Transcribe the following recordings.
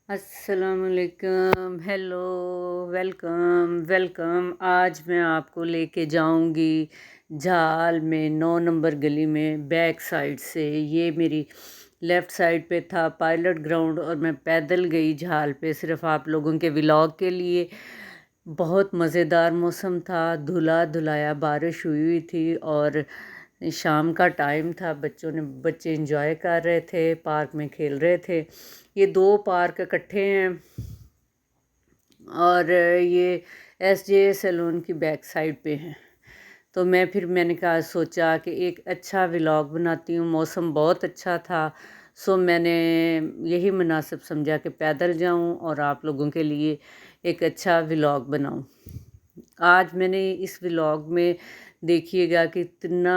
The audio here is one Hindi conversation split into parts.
अस्सलामुअलैकुम, हेलो, वेलकम वेलकम। आज मैं आपको लेके जाऊंगी झाल में 9 नंबर गली में बैक साइड से। ये मेरी लेफ़्ट साइड पे था पायलट ग्राउंड और मैं पैदल गई झाल पे सिर्फ आप लोगों के व्लॉग के लिए। बहुत मज़ेदार मौसम था, धुला धुलाया, बारिश हुई हुई थी और शाम का टाइम था। बच्चे इंजॉय कर रहे थे, पार्क में खेल रहे थे। ये दो पार्क इकट्ठे हैं और ये एसजे सैलून की बैक साइड पे हैं। तो मैंने कहा सोचा कि एक अच्छा व्लॉग बनाती हूँ। मौसम बहुत अच्छा था, सो मैंने यही मुनासिब समझा कि पैदल जाऊँ और आप लोगों के लिए एक अच्छा व्लॉग बनाऊँ। आज मैंने इस व्लॉग में देखिएगा कि इतना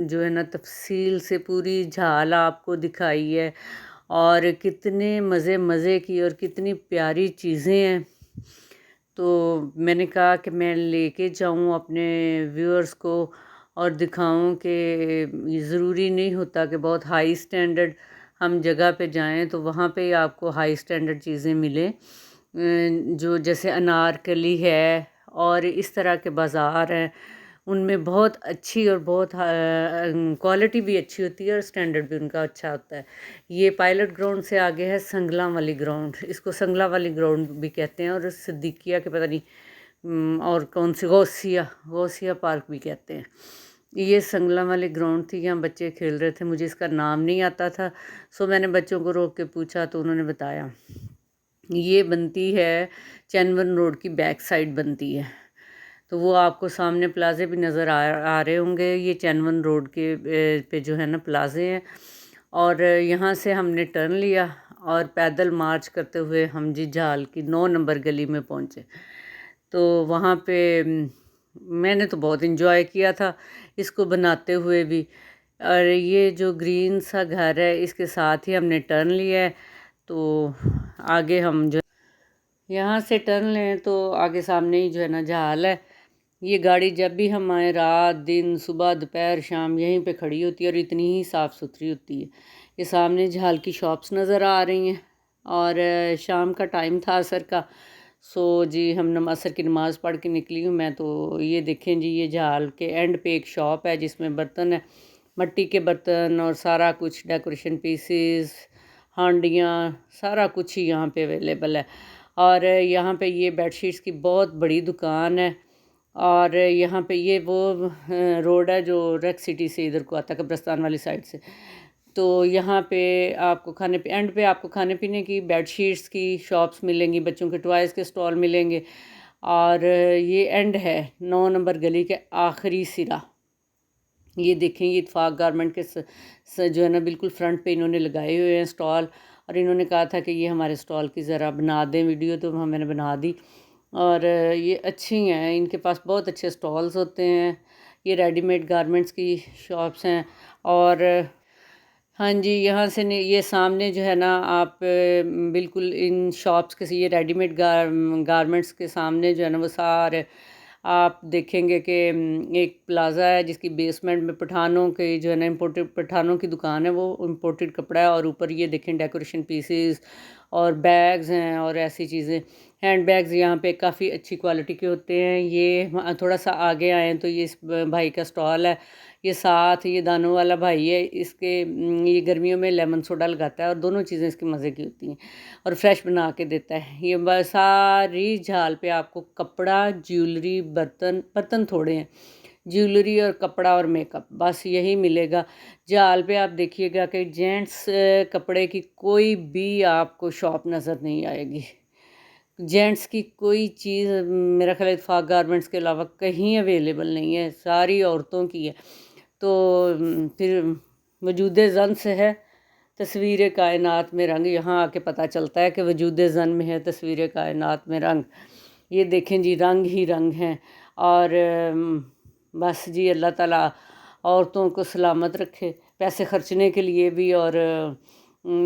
जो है ना तफसील से पूरी झाल आपको दिखाई है और कितने मज़े मज़े की और कितनी प्यारी चीज़ें हैं। तो मैंने कहा कि मैं लेके जाऊं अपने व्यूअर्स को और दिखाऊं कि ये ज़रूरी नहीं होता कि बहुत हाई स्टैंडर्ड हम जगह पे जाएं तो वहाँ पे ही आपको हाई स्टैंडर्ड चीज़ें मिलें। जो जैसे अनारकली है और इस तरह के बाज़ार हैं, उनमें बहुत अच्छी और बहुत क्वालिटी भी अच्छी होती है और स्टैंडर्ड भी उनका अच्छा होता है। ये पायलट ग्राउंड से आगे है संगला वाली ग्राउंड, इसको संगला वाली ग्राउंड भी कहते हैं और सिद्दीकिया के पता नहीं और कौन सी गौसिया गौसिया पार्क भी कहते हैं। ये संगला वाली ग्राउंड थी, यहाँ बच्चे खेल रहे थे। मुझे इसका नाम नहीं आता था, सो मैंने बच्चों को रोक के पूछा तो उन्होंने बताया। ये बनती है चैनवन रोड की बैक साइड बनती है। तो वो आपको सामने प्लाजे भी नज़र आ रहे होंगे। ये चैनवन रोड के पे जो है ना प्लाजे हैं और यहाँ से हमने टर्न लिया और पैदल मार्च करते हुए हम जी झाल की 9 नंबर गली में पहुँचे। तो वहाँ पे मैंने तो बहुत इन्जॉय किया था इसको बनाते हुए भी। और ये जो ग्रीन सा घर है इसके साथ ही हमने टर्न लिया है। तो आगे हम जो यहाँ से टर्न लें तो आगे सामने ही जो है ना झाल है। ये गाड़ी जब भी हम आए, रात दिन सुबह दोपहर शाम, यहीं पे खड़ी होती है और इतनी ही साफ़ सुथरी होती है। ये सामने झाल की शॉप्स नज़र आ रही हैं और शाम का टाइम था असर का। सो जी हम असर की नमाज़ पढ़ के निकली हूँ मैं। तो ये देखें जी, ये झाल के एंड पे एक शॉप है जिसमें बर्तन है, मिट्टी के बर्तन और सारा कुछ डेकोरेशन पीसेस, हांडियाँ, सारा कुछ ही यहाँ पे अवेलेबल है। और यहाँ पे ये बेडशीट्स की बहुत बड़ी दुकान है और यहाँ पे ये वो रोड है जो रेक सिटी से इधर को आता है, कब्रस्तान वाली साइड से। तो यहाँ पे आपको एंड पे आपको खाने पीने की, बेडशीट्स की शॉप्स मिलेंगी, बच्चों के टॉयज़ के स्टॉल मिलेंगे। और ये एंड है 9 नंबर गली के आखिरी सिरा। ये देखें, ये इत्फाक गारमेंट के जो है ना बिल्कुल फ्रंट पे इन्होंने लगाए हुए हैं स्टॉल। और इन्होंने कहा था कि ये हमारे स्टॉल की ज़रा बना दें वीडियो, तो मैंने बना दी। और ये अच्छी हैं, इनके पास बहुत अच्छे स्टॉल्स होते हैं। ये रेडीमेड गारमेंट्स की शॉप्स हैं। और हाँ जी, यहाँ से ये सामने जो है ना आप बिल्कुल इन शॉप्स के, ये रेडीमेड गारमेंट्स के सामने जो है ना वो सारे आप देखेंगे कि एक प्लाज़ा है जिसकी बेसमेंट में पठानों के जो है ना इम्पोर्टेड पठानों की दुकान है, वो इम्पोर्टेड कपड़ा है। और ऊपर ये देखें डेकोरेशन पीसेस और बैग्स हैं और ऐसी चीज़ें। हैंड बैग्स यहाँ पे काफ़ी अच्छी क्वालिटी के होते हैं। ये थोड़ा सा आगे आए तो ये इस भाई का स्टॉल है। ये साथ ये दानों वाला भाई है, इसके ये गर्मियों में लेमन सोडा लगाता है और दोनों चीज़ें इसकी मज़े की होती हैं और फ्रेश बना के देता है। ये सारी झाल पे आपको कपड़ा, ज्वेलरी, बर्तन, बर्तन थोड़े हैं, ज्वेलरी और कपड़ा और मेकअप, बस यही मिलेगा झाल पे। आप देखिएगा कि जेंट्स कपड़े की कोई भी आपको शॉप नज़र नहीं आएगी। जेंट्स की कोई चीज़ मेरा ख्याल है इत्तेफाक गारमेंट्स के अलावा कहीं अवेलेबल नहीं है, सारी औरतों की है। तो फिर वजूद ज़न से है तस्वीर कायनात में रंग, यहाँ आके पता चलता है कि वजूद ज़न में है तस्वीर कायनात में रंग। ये देखें जी, रंग ही रंग हैं। और बस जी अल्लाह ताला औरतों को सलामत रखे, पैसे खर्चने के लिए भी और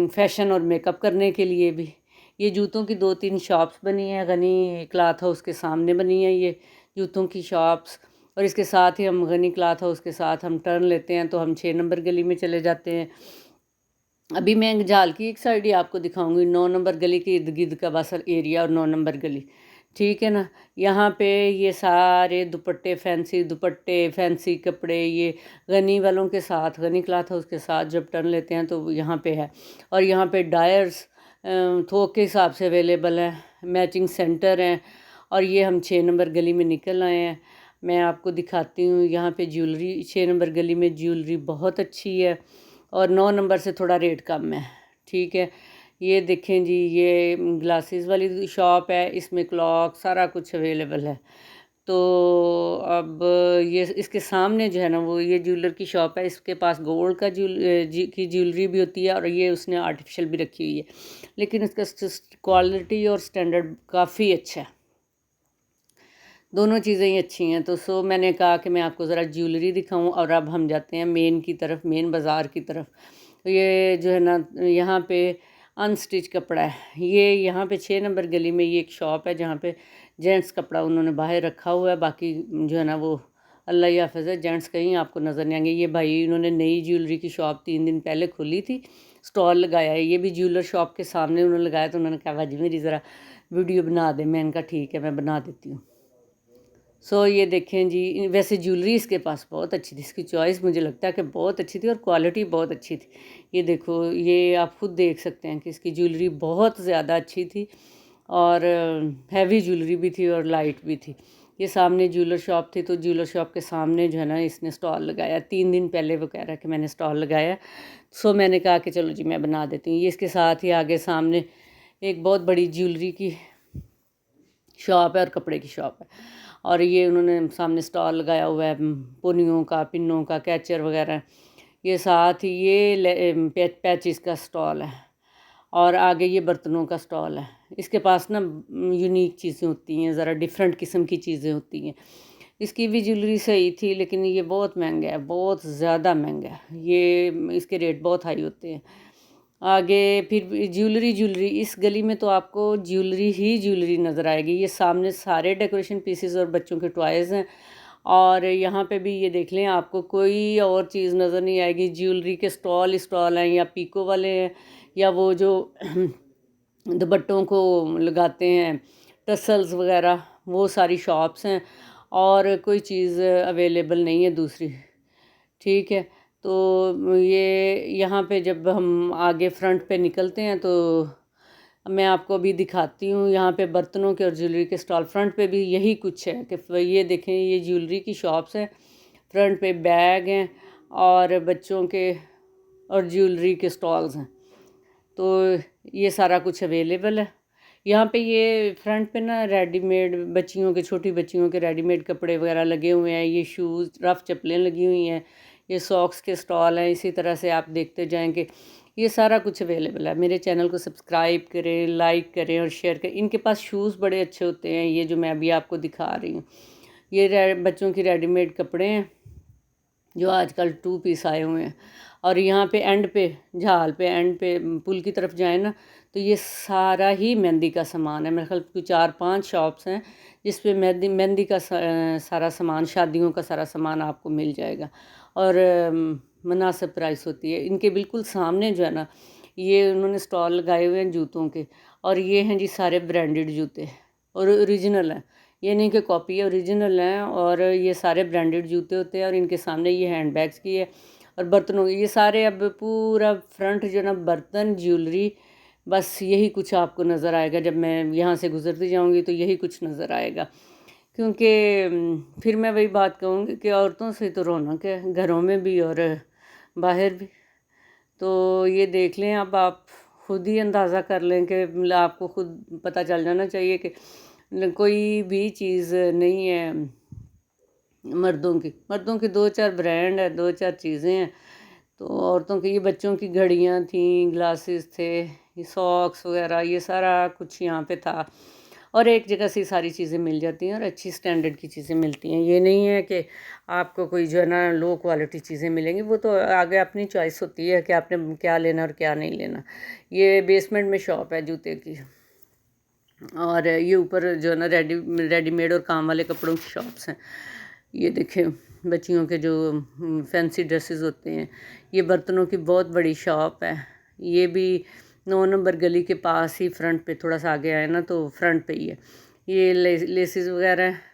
फैशन और मेकअप करने के लिए भी। ये जूतों की 2-3 शॉप्स बनी हैं, गनी क्लॉथ हाउस के सामने बनी है ये जूतों की शॉप्स। और इसके साथ ही हम गनी क्लॉथ हाउस के साथ हम टर्न लेते हैं तो हम 6 नंबर गली में चले जाते हैं। अभी मैं जाल की एक साइड ही आपको दिखाऊंगी, 9 नंबर गली के इर्द गिर्द का बस एरिया और 9 नंबर गली, ठीक है ना। यहाँ पे ये सारे दुपट्टे, फैंसी दुपट्टे, फैंसी कपड़े, ये गनी वालों के साथ, गनी क्लाथ हाउस के साथ जब टर्न लेते हैं तो यहाँ पे है। और यहाँ पे डायर्स थोक के हिसाब से अवेलेबल है, मैचिंग सेंटर हैं। और ये हम 6 नंबर गली में निकल आए हैं। मैं आपको दिखाती हूँ यहाँ पे ज्वेलरी, 6 नंबर गली में ज्वेलरी बहुत अच्छी है और 9 नंबर से थोड़ा रेट कम है, ठीक है। ये देखें जी, ये ग्लासेस वाली शॉप है, इसमें क्लॉक सारा कुछ अवेलेबल है। तो अब ये इसके सामने जो है ना, वो ये ज्वेलर की शॉप है, इसके पास गोल्ड का की ज्वेलरी भी होती है और ये उसने आर्टिफिशियल भी रखी हुई है, लेकिन इसका क्वालिटी और स्टैंडर्ड काफ़ी अच्छा है, दोनों चीज़ें ही अच्छी हैं। तो मैंने कहा कि मैं आपको ज़रा ज्वेलरी दिखाऊं। और अब हम जाते हैं मेन की तरफ, मेन बाज़ार की तरफ। तो ये जो है ना, यहाँ पे अनस्टिच कपड़ा है। ये यहाँ पे 6 नंबर गली में ये एक शॉप है जहाँ पे जेंट्स कपड़ा उन्होंने बाहर रखा हुआ है। बाकी जो है ना वो अल्लाह ही हाफ़िज़ है, जेंट्स कहीं आपको नज़र नहीं आएंगे। ये भाई इन्होंने नई ज्वेलरी की शॉप 3 दिन पहले खोली थी, स्टॉल लगाया है। ये भी ज्वेलर शॉप के सामने उन्होंने लगाया, तो उन्होंने कहा भाजी मेरी ज़रा वीडियो बना दे। मैं इनका ठीक है, मैं बना देती हूँ। ये देखें जी, वैसे ज्वेलरी इसके पास बहुत अच्छी थी, इसकी चॉइस मुझे लगता है कि बहुत अच्छी थी और क्वालिटी बहुत अच्छी थी। ये देखो, ये आप खुद देख सकते हैं कि इसकी ज्वेलरी बहुत ज़्यादा अच्छी थी और हैवी ज्वेलरी भी थी और लाइट भी थी। ये सामने ज्वेलर शॉप थी, तो ज्वेलर शॉप के सामने जो है ना इसने स्टॉल लगाया। 3 दिन पहले वो कह रहा है कि मैंने स्टॉल लगाया। मैंने कहा कि चलो जी मैं बना देती हूँ। ये इसके साथ ही आगे सामने एक बहुत बड़ी ज्वेलरी की शॉप है और कपड़े की शॉप है। और ये उन्होंने सामने स्टॉल लगाया हुआ है पुनियों का, पिनों का, कैचर वगैरह। ये साथ ही ये पैचिस का स्टॉल है और आगे ये बर्तनों का स्टॉल है। इसके पास ना यूनिक चीज़ें होती हैं, ज़रा डिफरेंट किस्म की चीज़ें होती हैं। इसकी भी ज्वेलरी सही थी, लेकिन ये बहुत महंगा है, बहुत ज़्यादा महंगा है। ये इसके रेट बहुत हाई होते हैं। आगे फिर ज्वेलरी इस गली में तो आपको ज्वेलरी ही ज्वेलरी नज़र आएगी। ये सामने सारे डेकोरेशन पीसेस और बच्चों के टॉयज़ हैं। और यहाँ पे भी ये देख लें, आपको कोई और चीज़ नज़र नहीं आएगी। ज्वेलरी के स्टॉल हैं, या पीको वाले हैं, या वो जो दुपट्टों को लगाते हैं टसल्स वगैरह, वो सारी शॉप्स हैं। और कोई चीज़ अवेलेबल नहीं है दूसरी, ठीक है। तो ये यहाँ पे जब हम आगे फ्रंट पे निकलते हैं तो मैं आपको अभी दिखाती हूँ। यहाँ पे बर्तनों के और ज्वेलरी के स्टॉल, फ्रंट पे भी यही कुछ है कि ये देखें, ये ज्वेलरी की शॉप्स हैं, फ्रंट पे बैग हैं और बच्चों के और ज्वेलरी के स्टॉल्स हैं। तो ये सारा कुछ अवेलेबल है यहाँ पे। ये फ्रंट पे ना रेडीमेड बच्चियों के, छोटी बच्चियों के रेडीमेड कपड़े वगैरह लगे हुए हैं। ये शूज़, रफ़ चप्पलें लगी हुई हैं। ये सॉक्स के स्टॉल हैं। इसी तरह से आप देखते जाएंगे, ये सारा कुछ अवेलेबल है। मेरे चैनल को सब्सक्राइब करें, लाइक करें और शेयर करें। इनके पास शूज़ बड़े अच्छे होते हैं, ये जो मैं अभी आपको दिखा रही हूँ। ये बच्चों की रेडीमेड कपड़े हैं जो आजकल 2 पीस आए हुए हैं। और यहाँ पे एंड पे, झाल पे एंड पे पुल की तरफ जाए ना, तो ये सारा ही मेहंदी का सामान है। मेरे ख्याल कोई 4-5 शॉप्स हैं जिस पे मेहंदी का सारा सामान, शादियों का सारा सामान आपको मिल जाएगा और मुनासिब प्राइस होती है। इनके बिल्कुल सामने जो है ना, ये उन्होंने स्टॉल लगाए हुए हैं जूतों के। और ये हैं जी सारे ब्रांडेड जूते और ओरिजिनल हैं, ये नहीं कि कॉपी है, ओरिजिनल हैं। और ये सारे ब्रांडेड जूते होते हैं। और इनके सामने ये हैंडबैग्स की है और बर्तनों की। ये सारे अब पूरा फ्रंट जो ना, बर्तन, ज्वेलरी, बस यही कुछ आपको नज़र आएगा। जब मैं यहाँ से गुज़रती जाऊँगी तो यही कुछ नज़र आएगा। क्योंकि फिर मैं वही बात कहूँगी कि औरतों से तो रौनक है, घरों में भी और बाहर भी। तो ये देख लें, अब आप खुद ही अंदाज़ा कर लें कि आपको खुद पता चल जाना चाहिए कि कोई भी चीज़ नहीं है मर्दों की 2-4 ब्रांड है, 2-4 चीज़ें हैं। तो औरतों की, ये बच्चों की घड़ियाँ थी, ग्लासेस थे, ये सॉक्स वगैरह, ये सारा कुछ यहाँ पे था। और एक जगह से सारी चीज़ें मिल जाती हैं और अच्छी स्टैंडर्ड की चीज़ें मिलती हैं। ये नहीं है कि आपको कोई जो है ना लो क्वालिटी चीज़ें मिलेंगी। वो तो आगे अपनी चॉइस होती है कि आपने क्या लेना और क्या नहीं लेना। ये बेसमेंट में शॉप है जूते की और ये ऊपर जो है ना रेडीमेड और काम वाले कपड़ों की शॉप्स हैं। ये देखें, बच्चियों के जो फैंसी ड्रेसेस होते हैं। ये बर्तनों की बहुत बड़ी शॉप है। ये भी 9 नंबर गली के पास ही, फ्रंट पे थोड़ा सा आगे आए ना तो फ्रंट पे ही है। ये लेसिस वगैरह है।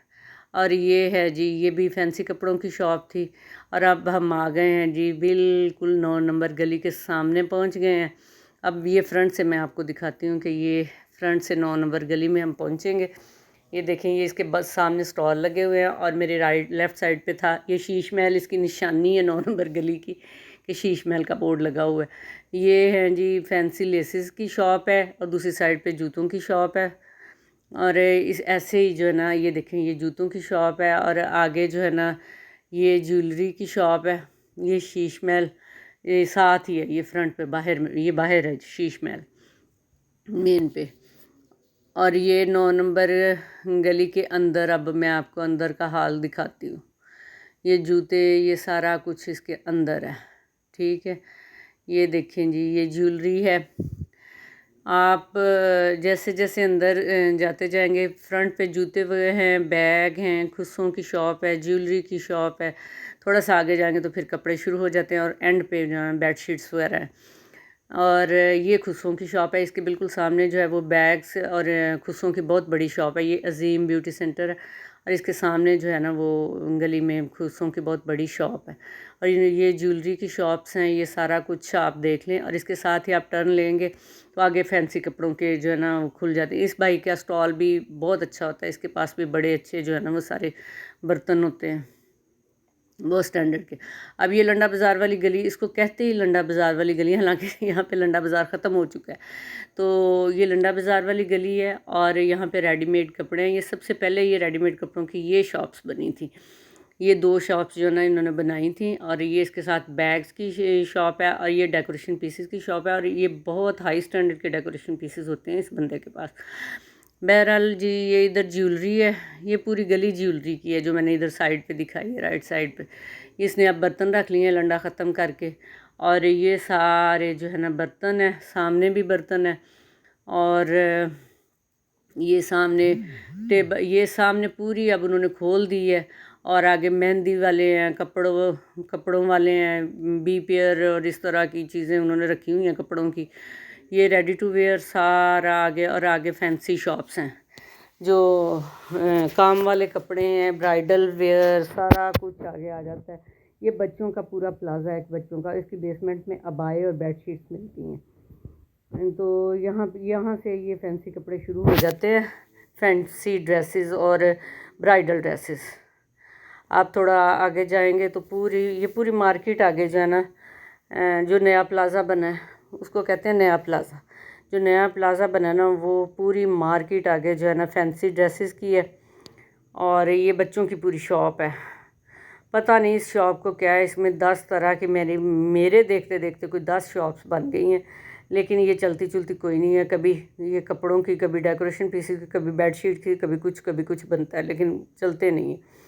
और ये है जी, ये भी फैंसी कपड़ों की शॉप थी। और अब हम आ गए हैं जी बिल्कुल 9 नंबर गली के सामने पहुंच गए हैं। अब ये फ्रंट से मैं आपको दिखाती हूँ कि ये फ्रंट से 9 नंबर गली में हम पहुँचेंगे। ये देखें, ये इसके बस सामने स्टॉल लगे हुए हैं और मेरे लेफ़्ट साइड पे था ये शीश महल, इसकी निशानी है 9 नंबर गली की कि शीश महल का बोर्ड लगा हुआ है। ये है जी फैंसी लेसेस की शॉप है और दूसरी साइड पे जूतों की शॉप है। और इस ऐसे ही जो है ना, ये देखें, ये जूतों की शॉप है और आगे जो है ना ये ज्वेलरी की शॉप है। ये शीश महल ये साथ ही है, ये फ्रंट पे बाहर में, ये बाहर है शीश महल मेन पे। और ये 9 नंबर गली के अंदर, अब मैं आपको अंदर का हाल दिखाती हूँ। ये जूते, ये सारा कुछ इसके अंदर है, ठीक है। ये देखें जी, ये ज्वेलरी है। आप जैसे जैसे अंदर जाते जाएंगे, फ्रंट पे जूते वगैरह हैं, बैग हैं, खुस्सों की शॉप है, ज्वेलरी की शॉप है। थोड़ा सा आगे जाएंगे तो फिर कपड़े शुरू हो जाते हैं और एंड पे जो है बेडशीट्स वगैरह हैं। और ये खुस्सों की शॉप है, इसके बिल्कुल सामने जो है वो बैग्स और खुस्सों की बहुत बड़ी शॉप है। ये अजीम ब्यूटी सेंटर है और इसके सामने जो है ना वो गली में खुस्सों की बहुत बड़ी शॉप है। और ये ज्वेलरी की शॉप्स हैं, ये सारा कुछ आप देख लें। और इसके साथ ही आप टर्न लेंगे तो आगे फैंसी कपड़ों के जो है ना वो खुल जाते हैं। इस भाई का स्टॉल भी बहुत अच्छा होता है, इसके पास भी बड़े अच्छे जो है ना वो सारे बर्तन होते हैं, वो स्टैंडर्ड के। अब ये लंडा बाज़ार वाली गली, इसको कहते ही लंडा बाज़ार वाली गली, हालांकि यहाँ पे लंडा बाज़ार ख़त्म हो चुका है। तो ये लंडा बाज़ार वाली गली है और यहाँ पे रेडीमेड कपड़े हैं। ये सबसे पहले ये रेडीमेड कपड़ों की ये शॉप्स बनी थी। ये 2 शॉप्स जो ना इन्होंने बनाई थी। और ये इसके साथ बैग्स की शॉप है और ये डेकोरेशन पीसेस की शॉप है। और ये बहुत हाई स्टैंडर्ड के डेकोरेशन पीसेस होते हैं इस बंदे के पास। बहरहाल जी, ये इधर ज्वेलरी है, ये पूरी गली ज्वेलरी की है जो मैंने इधर साइड पे दिखाई है, राइट साइड पे। इसने अब बर्तन रख लिए हैं लंडा ख़त्म करके। और ये सारे जो है ना बर्तन है, सामने भी बर्तन है। और ये सामने ये सामने पूरी अब उन्होंने खोल दी है। और आगे मेहंदी वाले हैं, कपड़ों वाले हैं, बी पेयर और इस तरह की चीज़ें उन्होंने रखी हुई हैं कपड़ों की। ये रेडी टू वेयर सारा आगे, और आगे फैंसी शॉप्स हैं जो काम वाले कपड़े हैं, ब्राइडल वेयर, सारा कुछ आगे आ जाता है। ये बच्चों का पूरा प्लाजा है बच्चों का, इसकी बेसमेंट में अबाए और बेडशीट्स मिलती हैं। तो यहाँ यहाँ से ये फैंसी कपड़े शुरू हो जाते हैं, फैंसी ड्रेसेस और ब्राइडल ड्रेसेस। आप थोड़ा आगे जाएंगे तो ये पूरी मार्केट आगे जो है ना, जो नया प्लाज़ा बना है उसको कहते हैं नया प्लाज़ा। जो नया प्लाज़ा बना है ना, वो पूरी मार्केट आगे जो है ना फैंसी ड्रेसेस की है। और ये बच्चों की पूरी शॉप है। पता नहीं इस शॉप को क्या है, इसमें 10 तरह की, मेरे देखते देखते कोई 10 शॉप्स बन गई हैं। लेकिन ये चलती चलती कोई नहीं है। कभी ये कपड़ों की, कभी डेकोरेशन पीसेस की, कभी बेडशीट की, कभी कुछ बनता है, लेकिन चलते नहीं है।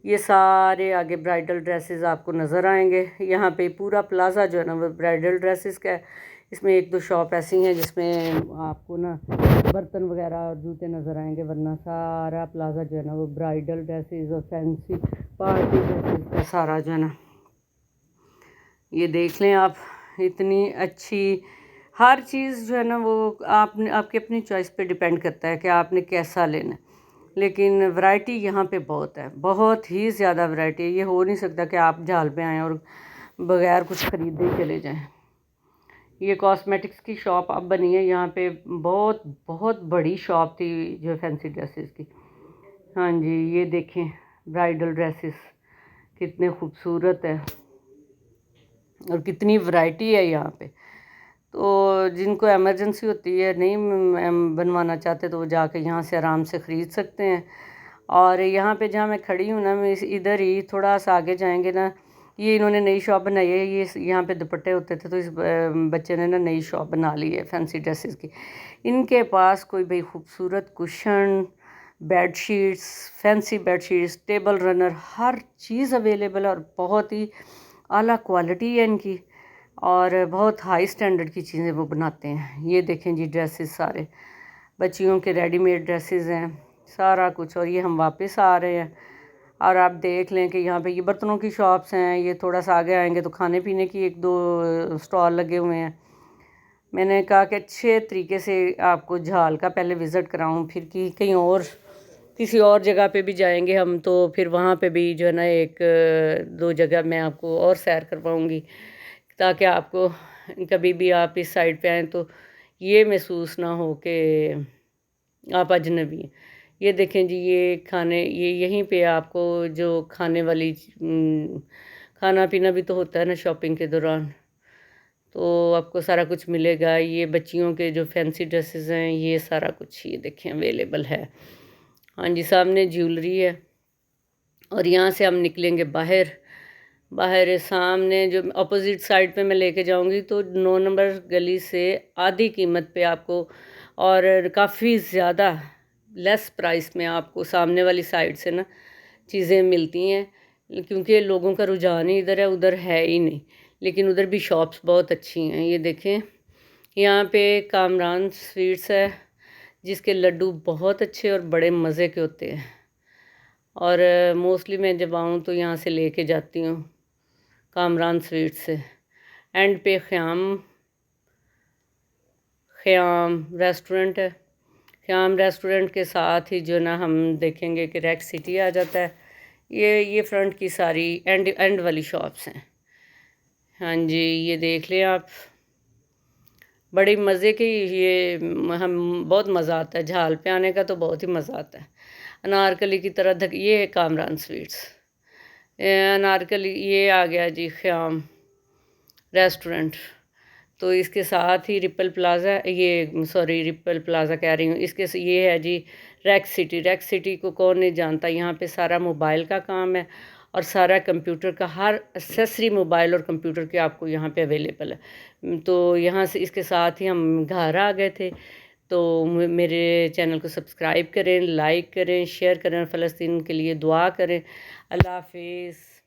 ये सारे आगे ब्राइडल ड्रेसेस आपको नज़र आएंगे। यहाँ पे पूरा प्लाज़ा जो है ना वो ब्राइडल ड्रेसेस का है। इसमें 1-2 शॉप ऐसी हैं जिसमें आपको ना बर्तन वगैरह और जूते नज़र आएंगे, वरना सारा प्लाज़ा जो है ना वो ब्राइडल ड्रेसेस और फैंसी पार्टी ड्रेसेस का सारा जो है ना, ये देख लें आप। इतनी अच्छी हर चीज़ जो है ना वो आपकी अपनी चॉइस पे डिपेंड करता है कि आपने कैसा लेना है। लेकिन वैरायटी यहाँ पे बहुत है, बहुत ही ज़्यादा वैरायटी है। ये हो नहीं सकता कि आप झाल पे आएँ और बग़ैर कुछ ख़रीदे ही चले जाएँ। ये कॉस्मेटिक्स की शॉप अब बनी है यहाँ पे, बहुत बहुत बड़ी शॉप थी जो फैंसी ड्रेसेस की। हाँ जी, ये देखें ब्राइडल ड्रेसेस कितने खूबसूरत है और कितनी वैरायटी है यहाँ पे। तो जिनको इमरजेंसी होती है, नहीं बनवाना चाहते, तो वो जाके यहाँ से आराम से ख़रीद सकते हैं। और यहाँ पे जहाँ मैं खड़ी हूँ ना, मैं इधर ही थोड़ा सा आगे जाएंगे ना, ये इन्होंने नई शॉप बनाई है। ये यहाँ पे दुपट्टे होते थे, तो इस बच्चे ने ना नई शॉप बना ली है फैंसी ड्रेसेस की। इनके पास कोई भाई खूबसूरत cushion, bedsheets, fancy bedsheets, table runner, हर चीज़ अवेलेबल है और बहुत ही आला क्वालिटी है इनकी। और बहुत हाई स्टैंडर्ड की चीज़ें वो बनाते हैं। ये देखें जी ड्रेसेस सारे बच्चियों के रेडीमेड ड्रेसेस हैं, सारा कुछ। और ये हम वापस आ रहे हैं और आप देख लें कि यहाँ पे ये बर्तनों की शॉप्स हैं। ये थोड़ा सा आगे आएंगे तो खाने पीने की 1-2 स्टॉल लगे हुए हैं। मैंने कहा कि अच्छे तरीके से आपको झाल का पहले विज़िट कराऊं, फिर कि कहीं और किसी और जगह पे भी जाएंगे हम, तो फिर वहाँ पे भी जो है ना एक दो जगह मैं आपको और सैर करवाऊंगी, ताकि आपको कभी भी आप इस साइड पे आएँ तो ये महसूस ना हो कि आप अजनबी हैं। ये देखें जी, ये खाने, ये यहीं पे आपको जो खाने वाली खाना पीना भी तो होता है ना शॉपिंग के दौरान, तो आपको सारा कुछ मिलेगा। ये बच्चियों के जो फैंसी ड्रेसेस हैं, ये सारा कुछ ये देखें अवेलेबल है। हाँ जी, सामने ज्वेलरी है। और यहाँ से हम निकलेंगे बाहर। बाहर सामने जो अपोजिट साइड पे मैं लेके जाऊँगी तो 9 नंबर गली से आधी कीमत पे आपको, और काफ़ी ज़्यादा लेस प्राइस में आपको सामने वाली साइड से ना चीज़ें मिलती हैं, क्योंकि लोगों का रुझान ही इधर है, उधर है ही नहीं। लेकिन उधर भी शॉप्स बहुत अच्छी हैं। ये देखें, यहाँ पे कामरान स्वीट्स है, जिसके लड्डू बहुत अच्छे और बड़े मज़े के होते हैं। और मोस्टली मैं जब आऊँ तो यहाँ से लेके जाती हूँ, कामरान स्वीट से। एंड पे ख़याम ख़याम रेस्टोरेंट है। ख़याम रेस्टोरेंट के साथ ही जो ना हम देखेंगे कि रेड सिटी आ जाता है। ये फ्रंट की सारी एंड वाली शॉप्स हैं। हाँ जी, ये देख लें आप, बड़ी मज़े की ये हम बहुत मज़ा आता है झाल पे आने का, तो बहुत ही मज़ा आता है। अनारकली की तरह ये है कामरान स्वीट्स। अनारकली ये आ गया जी ख़याम रेस्टोरेंट। तो इसके साथ ही रिपल प्लाज़ा, ये सॉरी रिपल प्लाज़ा कह रही हूँ, ये है जी रेक्स सिटी। रेक्स सिटी को कौन नहीं जानता। यहाँ पे सारा मोबाइल का काम है और सारा कंप्यूटर का, हर एक्सेसरी मोबाइल और कंप्यूटर के आपको यहाँ पे अवेलेबल है। तो यहाँ से इसके साथ ही हम घर आ गए थे। तो मेरे चैनल को सब्सक्राइब करें, लाइक करें, शेयर करें, फ़लस्तीन के लिए दुआ करें। अल्लाह हाफ़िज़।